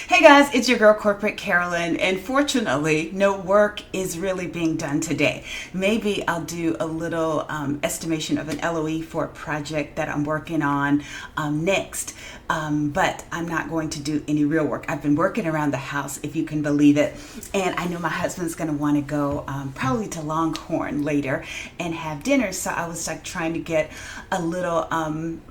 Hey guys, it's your girl Corporate Carolyn, and fortunately, no work is really being done today. Maybe I'll do a little estimation of an LOE for a project that I'm working on next, but I'm not going to do any real work. I've been working around the house, if you can believe it, and I know my husband's going to want to go probably to Longhorn later and have dinner, so I was like trying to get a little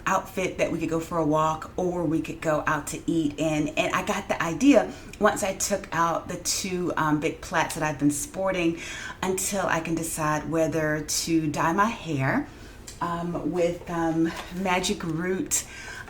outfit that we could go for a walk or we could go out to eat in, and I got the idea once I took out the two big plaits that I've been sporting until I can decide whether to dye my hair with Magic Root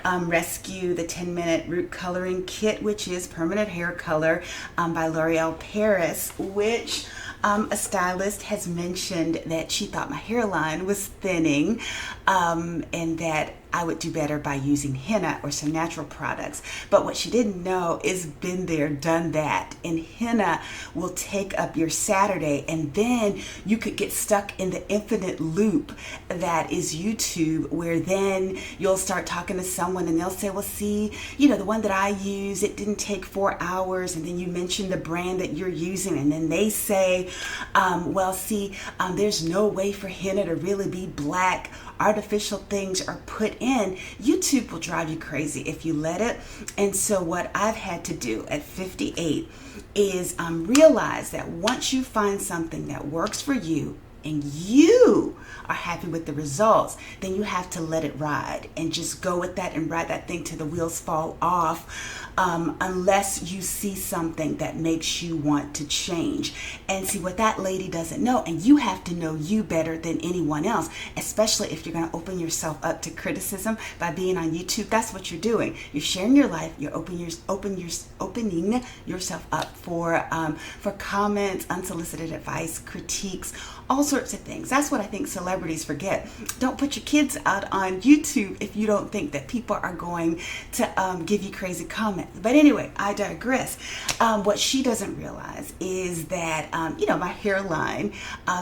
Rescue, the 10-minute root coloring kit, which is permanent hair color by L'Oreal Paris, which a stylist has mentioned that she thought my hairline was thinning and that I would do better by using henna or some natural products. But what she didn't know is been there, done that. And henna will take up your Saturday, and then you could get stuck in the infinite loop that is YouTube, where then you'll start talking to someone and they'll say, well, see, the one that I use, it didn't take 4 hours. And then you mention the brand that you're using, and then they say, well, see, there's no way for henna to really be black. Artificial things are put in. YouTube will drive you crazy if you let it. And so what I've had to do at 58 is realize that once you find something that works for you and you are happy with the results, then you have to let it ride and just go with that and ride that thing till the wheels fall off, unless you see something that makes you want to change. And see, what that lady doesn't know, and you have to know you better than anyone else, especially if you're going to open yourself up to criticism by being on YouTube. That's what you're doing. You're sharing your life. You're opening yourself up for comments, unsolicited advice, critiques, all sorts of things. That's what I think celebrities forget. Don't put your kids out on YouTube if you don't think that people are going to give you crazy comments. But anyway, I digress. What she doesn't realize is that, my hairline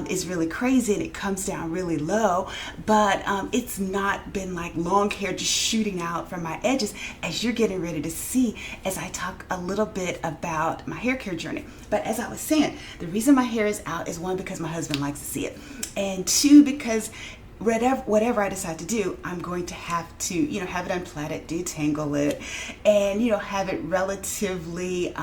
is really crazy and it comes down really low, but it's not been like long hair just shooting out from my edges, as you're getting ready to see as I talk a little bit about my hair care journey. But as I was saying, the reason my hair is out is, one, because my husband likes to see it, and two, because whatever I decide to do, I'm going to have to, have it unplaited, detangle it, and, have it relatively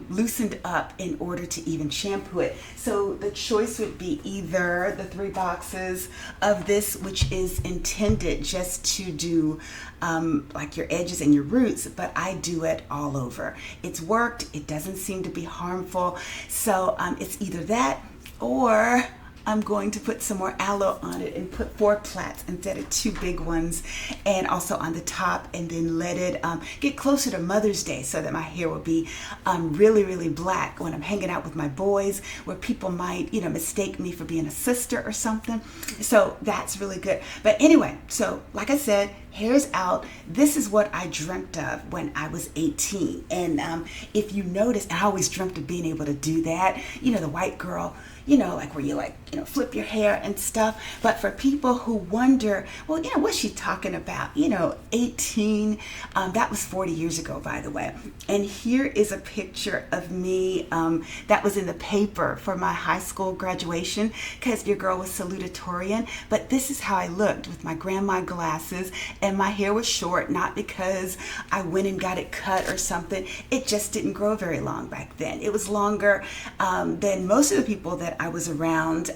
loosened up in order to even shampoo it. So the choice would be either the 3 boxes of this, which is intended just to do like your edges and your roots, but I do it all over. It's worked. It doesn't seem to be harmful. So it's either that, or I'm going to put some more aloe on it and put 4 plaits instead of 2 big ones, and also on the top, and then let it get closer to Mother's Day so that my hair will be really, really black when I'm hanging out with my boys, where people might, mistake me for being a sister or something. So that's really good. But anyway, so like I said, hair's out. This is what I dreamt of when I was 18. And if you notice, I always dreamt of being able to do that. The white girl, like where you flip your hair and stuff. But for people who wonder, well, what's she talking about? 18, that was 40 years ago, by the way. And here is a picture of me that was in the paper for my high school graduation, because your girl was salutatorian. But this is how I looked with my grandma glasses, and my hair was short, not because I went and got it cut or something. It just didn't grow very long back then. It was longer than most of the people that I was around,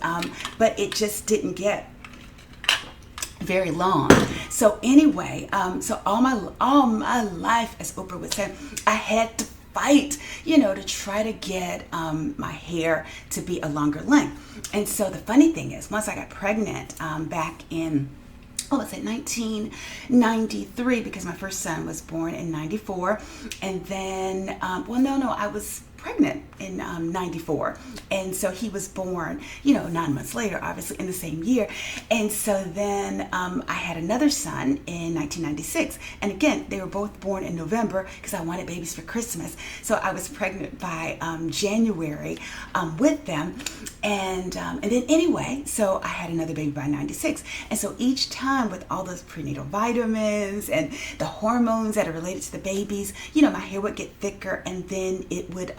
but it just didn't get very long. So anyway, so all my life, as Oprah would say, I had to fight, to try to get my hair to be a longer length. And so the funny thing is, once I got pregnant back in 1993, because my first son was born in 94. And then, I was pregnant in 94. And so he was born, 9 months later, obviously in the same year. And so then I had another son in 1996. And again, they were both born in November because I wanted babies for Christmas. So I was pregnant by January with them. And then anyway, so I had another baby by 96. And so each time with all those prenatal vitamins and the hormones that are related to the babies, my hair would get thicker, and then it would,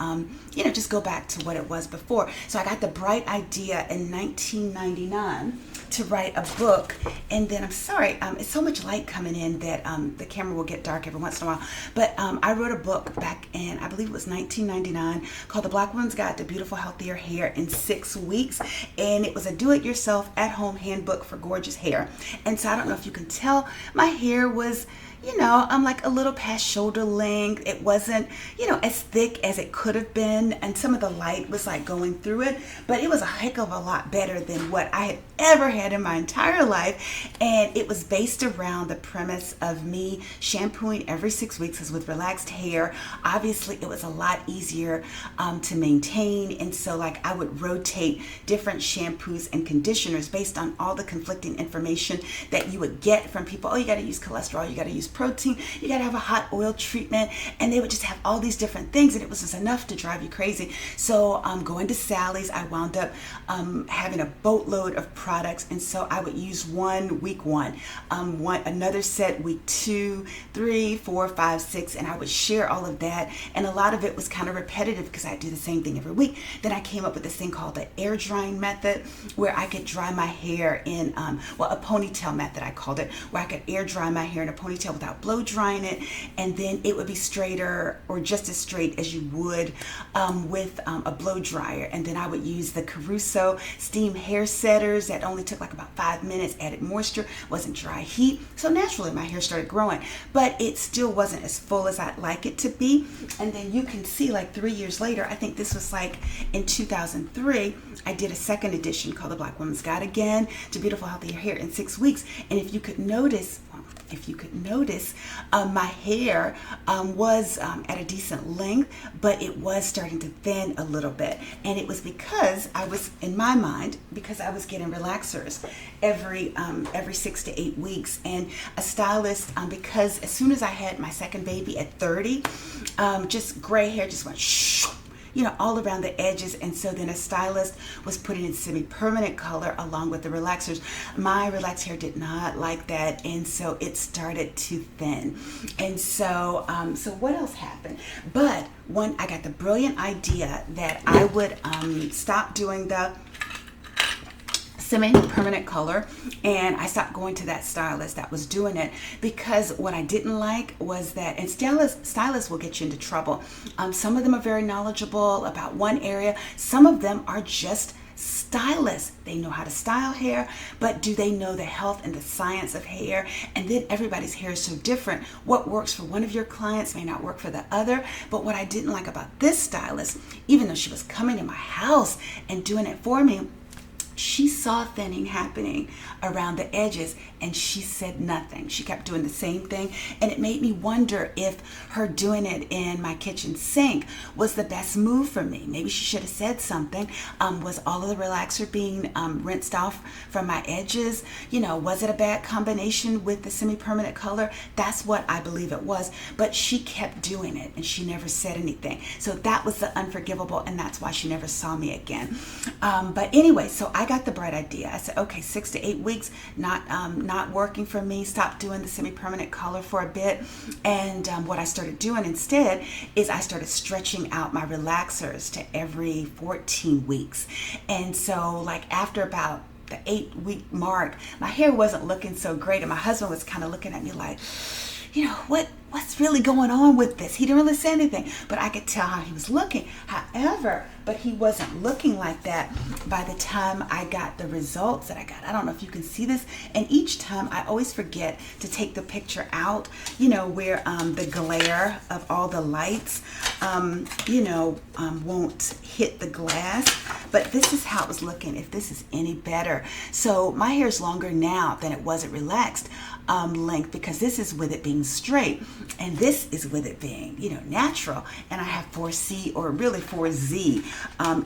just go back to what it was before. So I got the bright idea in 1999 to write a book. And then, I'm sorry, it's so much light coming in that the camera will get dark every once in a while. But I wrote a book back in, I believe it was 1999, called The Black Woman's Guide to Beautiful, Healthier Hair in 6 Weeks. And it was a do-it-yourself, at-home handbook for gorgeous hair. And so I don't know if you can tell, my hair was, I'm like a little past shoulder length. It wasn't, as thick as it could have been. And some of the light was like going through it. But it was a heck of a lot better than what I had ever had in my entire life. And it was based around the premise of me shampooing every 6 weeks, as with relaxed hair. Obviously, it was a lot easier to maintain. And so like I would rotate different shampoos and conditioners based on all the conflicting information that you would get from people. Oh, you got to use cholesterol. You got to use protein, you got to have a hot oil treatment, and they would just have all these different things, and it was just enough to drive you crazy. So going to Sally's, I wound up having a boatload of products, and so I would use one week one, another set week 2, 3, 4, 5, 6, and I would share all of that. And a lot of it was kind of repetitive because I do the same thing every week. Then I came up with this thing called the air drying method, where I could dry my hair in a ponytail method, I called it, where I could air dry my hair in a ponytail without blow drying it, and then it would be straighter or just as straight as you would with a blow dryer. And then I would use the Caruso steam hair setters that only took like about 5 minutes, added moisture, wasn't dry heat, so naturally my hair started growing, but it still wasn't as full as I'd like it to be. And then you can see like 3 years later, I think this was like in 2003, I did a second edition called The Black Woman's Guide again to Beautiful, Healthier Hair in 6 Weeks. And if you could notice, my hair was at a decent length, but it was starting to thin a little bit. And it was because I was, in my mind, because I was getting relaxers every 6 to 8 weeks. And a stylist, because as soon as I had my second baby at 30, just gray hair just went shh, all around the edges. And so then a stylist was putting in semi-permanent color along with the relaxers. My relaxed hair did not like that, and so it started to thin. And so what else happened? But one, I got the brilliant idea that I would stop doing the semi-permanent color, and I stopped going to that stylist that was doing it, because what I didn't like was that, and stylists will get you into trouble. Some of them are very knowledgeable about one area. Some of them are just stylists. They know how to style hair, but do they know the health and the science of hair? And then everybody's hair is so different. What works for one of your clients may not work for the other. But what I didn't like about this stylist, even though she was coming to my house and doing it for me, she saw thinning happening around the edges, and she said nothing. She kept doing the same thing, and it made me wonder if her doing it in my kitchen sink was the best move for me. Maybe she should have said something. Was all of the relaxer being rinsed off from my edges? Was it a bad combination with the semi-permanent color? That's what I believe it was. But she kept doing it, and she never said anything. So that was the unforgivable, and that's why she never saw me again. But anyway, so I got the bright idea. I said, okay, 6 to 8 weeks, not working for me. Stop doing the semi-permanent color for a bit. And what I started doing instead is I started stretching out my relaxers to every 14 weeks. And so like after about the 8-week mark, my hair wasn't looking so great. And my husband was kind of looking at me like, what's really going on with this? He didn't really say anything, but I could tell how he was looking. However, but he wasn't looking like that by the time I got the results that I got. I don't know if you can see this. And each time I always forget to take the picture out, where the glare of all the lights, won't hit the glass. But this is how it was looking, if this is any better. So my hair is longer now than it was at relaxed length, because this is with it being straight. And this is with it being, natural. And I have 4C, or really 4Z,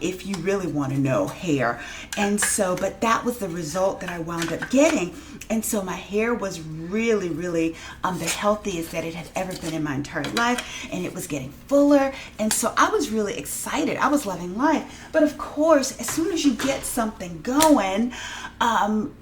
if you really want to know, hair. And so, but that was the result that I wound up getting. And so my hair was really, really the healthiest that it had ever been in my entire life. And it was getting fuller. And so I was really excited. I was loving life. But of course, as soon as you get something going,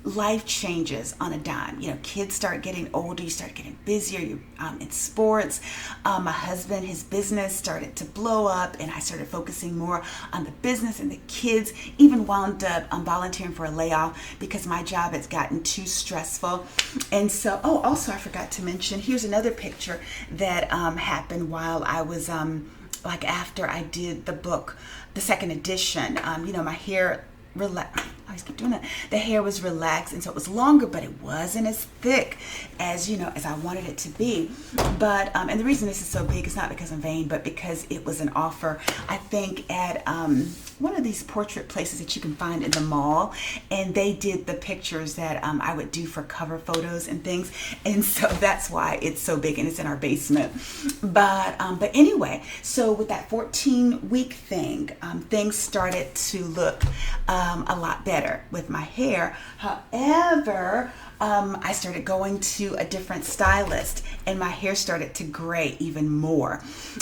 life changes on a dime. Kids start getting older, you start getting busier, you're in sports. My husband, his business started to blow up, and I started focusing more on the business and the kids. Even wound up volunteering for a layoff because my job has gotten too stressful. And so, also I forgot to mention, here's another picture that happened while I was after I did the book, the second edition. My hair I always keep doing that. The hair was relaxed, and so it was longer, but it wasn't as thick as as I wanted it to be. But and the reason this is so big is not because I'm vain, but because it was an offer, I think, at one of these portrait places that you can find in the mall, and they did the pictures that I would do for cover photos and things, and so that's why it's so big, and it's in our basement. But anyway, so with that 14-week thing, things started to look a lot better with my hair. However, I started going to a different stylist, and my hair started to gray even more.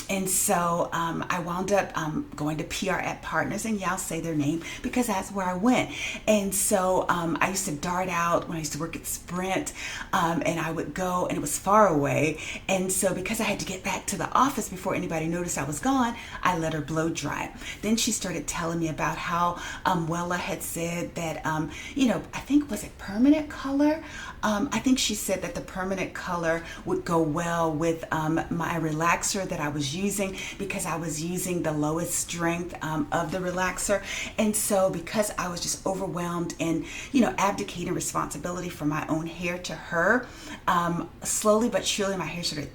And so I wound up going to PR at Partners, and I'll say their name because that's where I went. And so I used to dart out when I used to work at Sprint, and I would go, and it was far away. And so because I had to get back to the office before anybody noticed I was gone, I let her blow dry. Then she started telling me about how Wella had said that, I think, was it permanent color? I think she said that the permanent color would go well with my relaxer that I was using, because I was using the lowest strength of the relaxer. And so because I was just overwhelmed and, abdicating responsibility for my own hair to her, slowly but surely my hair started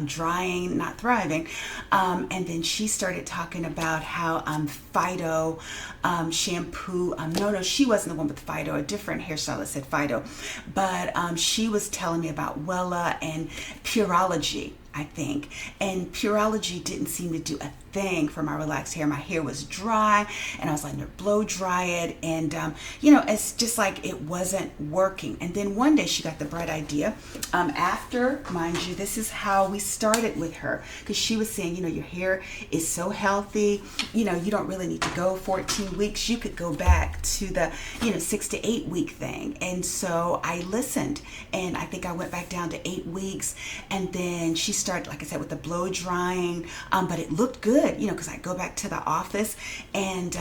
drying, not thriving. And then she started talking about how Fido shampoo, no, she wasn't the one with Fido, a different hairstylist said Fido. But she was telling me about Wella and Pureology, I think. And Pureology didn't seem to do a thing for my relaxed hair. My hair was dry, and I was letting her blow dry it, and it's just like it wasn't working. And then one day she got the bright idea, after, mind you, this is how we started with her, because she was saying, your hair is so healthy, you don't really need to go 14 weeks. You could go back to the 6 to 8 week thing. And so I listened, and I think I went back down to 8 weeks. And then she started, like I said, with the blow drying, but it looked good, because I go back to the office, and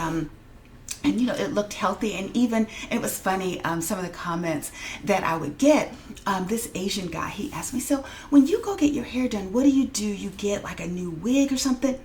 it looked healthy. And it was funny, some of the comments that I would get. This Asian guy, he asked me, so when you go get your hair done, what do? You get like a new wig or something?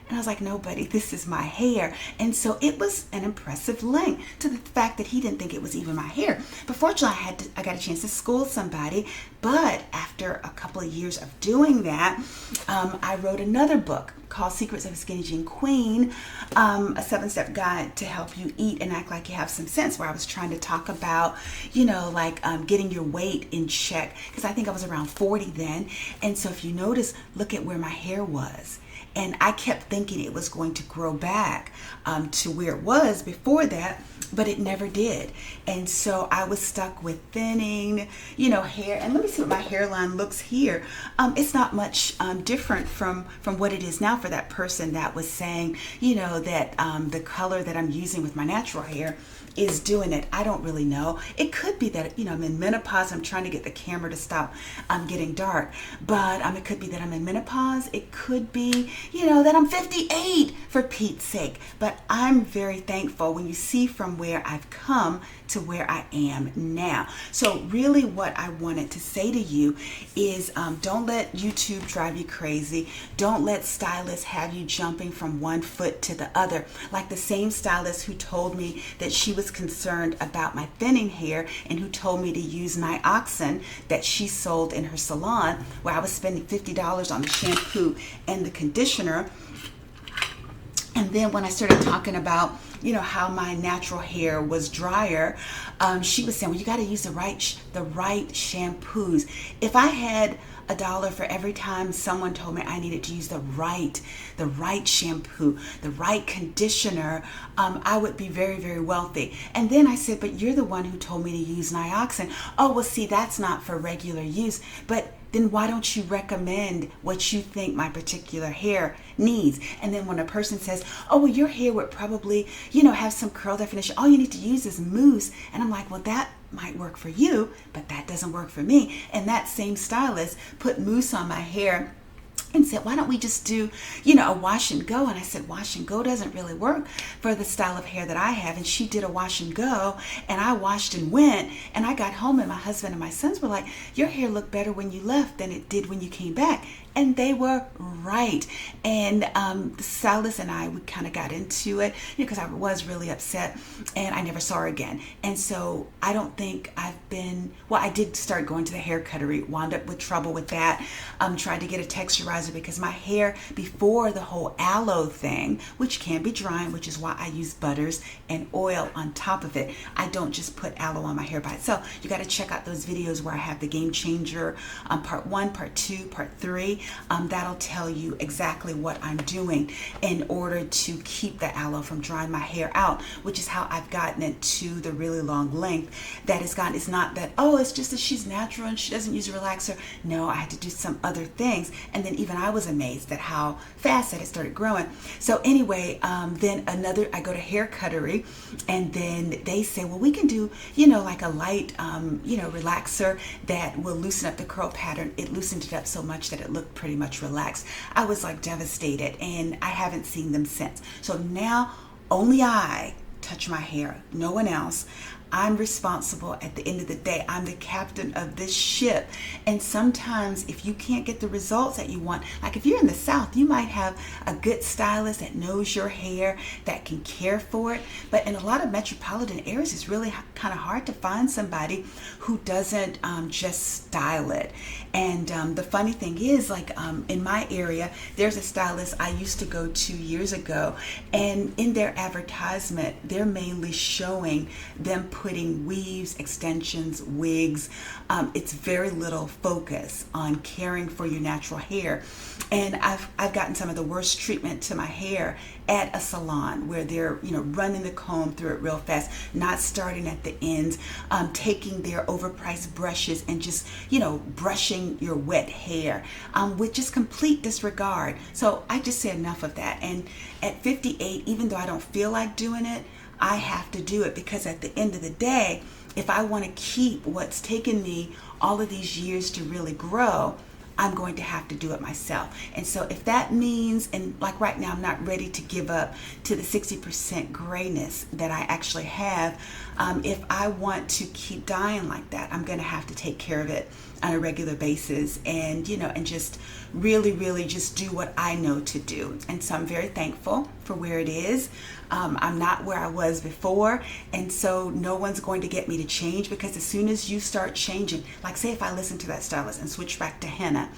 And I was like, no, buddy, this is my hair. And so it was an impressive link to the fact that he didn't think it was even my hair. But fortunately, I got a chance to school somebody. But after a couple of years of doing that, I wrote another book called Secrets of a Skinny Jean Queen, a 7-step guide to help you eat and act like you have some sense, where I was trying to talk about, getting your weight in check, because I think I was around 40 then. And so if you notice, look at where my hair was. And I kept thinking it was going to grow back to where it was before that, but it never did. And so I was stuck with thinning, hair. And let me see what my hairline looks here. It's not much different from what it is now for that person that was saying, that the color that I'm using with my natural hair is doing it. I don't really know. It could be that, I'm in menopause. I'm trying to get the camera to stop getting dark. But it could be that I'm in menopause. It could be, that I'm 58, for Pete's sake. But I'm very thankful when you see from where I've come to where I am now. So really what I wanted to say to you is don't let YouTube drive you crazy. Don't let stylists have you jumping from one foot to the other. Like the same stylist who told me that she was concerned about my thinning hair, and who told me to use Nioxin that she sold in her salon, where I was spending $50 on the shampoo and the conditioner. And then when I started talking about, how my natural hair was drier, she was saying, well, you got to use the right shampoos. If I had $1 for every time someone told me I needed to use the right shampoo, the right conditioner, I would be very, very wealthy. And then I said, but you're the one who told me to use Nioxin. Oh, well, see, that's not for regular use. But then why don't you recommend what you think my particular hair needs? And then when a person says, oh, well, your hair would probably, have some curl definition, all you need to use is mousse. And I'm like, well, that might work for you, but that doesn't work for me. And that same stylist put mousse on my hair and said, why don't we just do, a wash and go? And I said, wash and go doesn't really work for the style of hair that I have. And she did a wash and go, and I washed and went, and I got home, and my husband and my sons were like, your hair looked better when you left than it did when you came back. And they were right. And the stylist and we kind of got into it because I was really upset, and I never saw her again. And so I don't think I did start going to the hair cuttery, wound up with trouble with that, tried to get a texturizer because my hair before the whole aloe thing, which can be drying, which is why I use butters and oil on top of it. I don't just put aloe on my hair by itself. You got to check out those videos where I have the game changer, part 1, part 2, part 3. That'll tell you exactly what I'm doing in order to keep the aloe from drying my hair out, which is how I've gotten it to the really long length that it's gotten. It's not that, oh, it's just that she's natural and she doesn't use a relaxer. No, I had to do some other things. And then even I was amazed at how fast that it started growing. So anyway, then I go to hair cuttery, and then they say, well, we can do, like a light, relaxer that will loosen up the curl pattern. It loosened it up so much that it looked pretty much relaxed. I was like devastated, and I haven't seen them since. So now only I touch my hair, no one else. I'm responsible at the end of the day. I'm the captain of this ship. And sometimes if you can't get the results that you want, like if you're in the South, you might have a good stylist that knows your hair, that can care for it. But in a lot of metropolitan areas, it's really kind of hard to find somebody who doesn't just style it. And the funny thing is, like in my area, there's a stylist I used to go to years ago, and in their advertisement, they're mainly showing them putting weaves, extensions, wigs. It's very little focus on caring for your natural hair. And I've gotten some of the worst treatment to my hair at a salon where they're running the comb through it real fast, not starting at the ends, taking their overpriced brushes and just brushing your wet hair with just complete disregard. So I just say enough of that. And at 58, even though I don't feel like doing it, I have to do it, because at the end of the day, if I want to keep what's taken me all of these years to really grow, I'm going to have to do it myself. And so if that means, and like right now, I'm not ready to give up to the 60% grayness that I actually have. If I want to keep dying like that, I'm going to have to take care of it on a regular basis, and and just really just do what I know to do. And so I'm very thankful for where it is. I'm not where I was before, and so no one's going to get me to change, because as soon as you start changing, like say if I listen to that stylist and switch back to henna,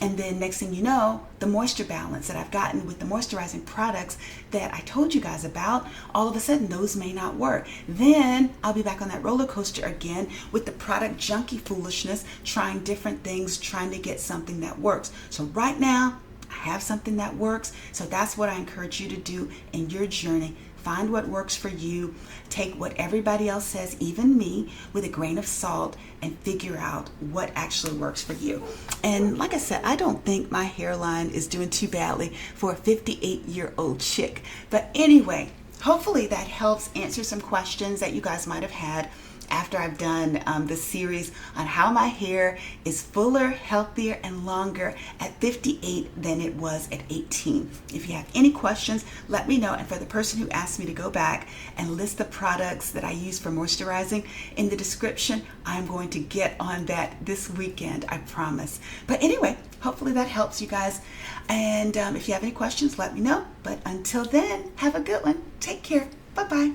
and then next thing you know, the moisture balance that I've gotten with the moisturizing products that I told you guys about, all of a sudden those may not work. Then I'll be back on that roller coaster again with the product junkie foolishness, trying different things, trying to get something that works. So right now, I have something that works. So that's what I encourage you to do in your journey. Find what works for you. Take what everybody else says, even me, with a grain of salt, and figure out what actually works for you. And like I said, I don't think my hairline is doing too badly for a 58-year-old chick. But anyway, hopefully that helps answer some questions that you guys might have had after I've done this series on how my hair is fuller, healthier, and longer at 58 than it was at 18. If you have any questions, let me know. And for the person who asked me to go back and list the products that I use for moisturizing in the description, I'm going to get on that this weekend, I promise. But anyway, hopefully that helps you guys. And if you have any questions, let me know. But until then, have a good one. Take care. Bye-bye.